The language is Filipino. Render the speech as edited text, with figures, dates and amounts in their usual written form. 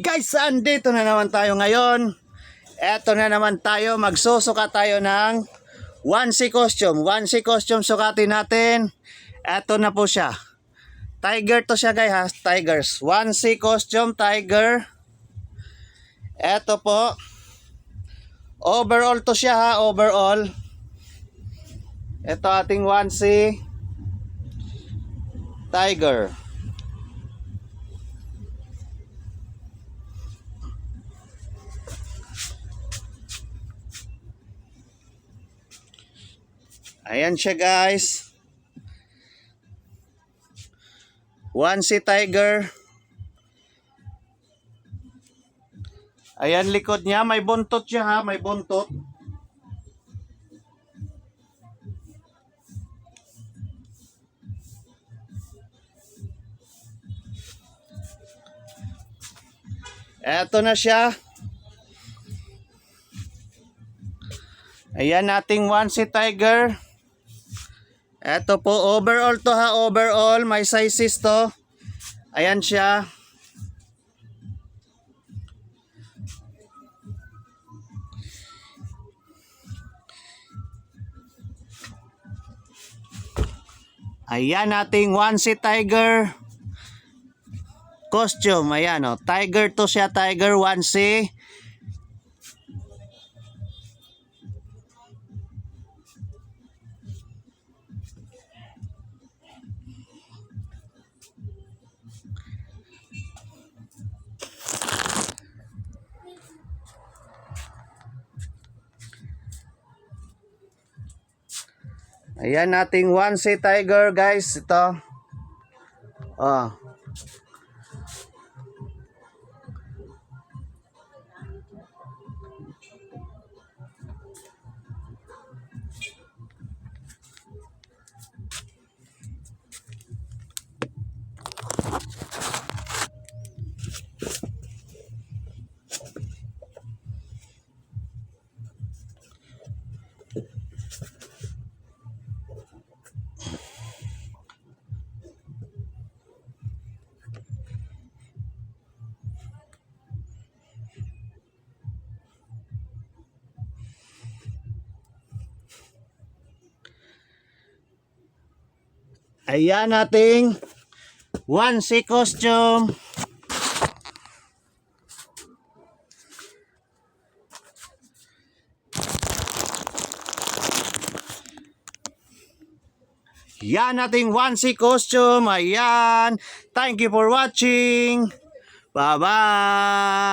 Guys, andito na naman tayo ngayon. Eto na naman tayo, magsusuka tayo ng onesie costume. Onesie costume sukatin natin. Eto na po siya. Tiger to siya guys ha, tigers. Onesie costume, tiger. Eto po. Overall to siya ha, overall. Eto ating onesie. Tiger. Ayan siya guys. Onesie tiger. Ayan likod niya. May buntot siya ha. May buntot. Eto na siya. Ayan nating onesie tiger. Eto po, overall to ha, overall. May sizes to. Ayan siya. Ayan nating onesie tiger costume. Ayan o, tiger to siya, tiger onesie. Ayan nating onesie tiger guys. Ito. Oh. Ayan nating onesie costume. Yan nating onesie costume. Ayan. Thank you for watching. Bye-bye.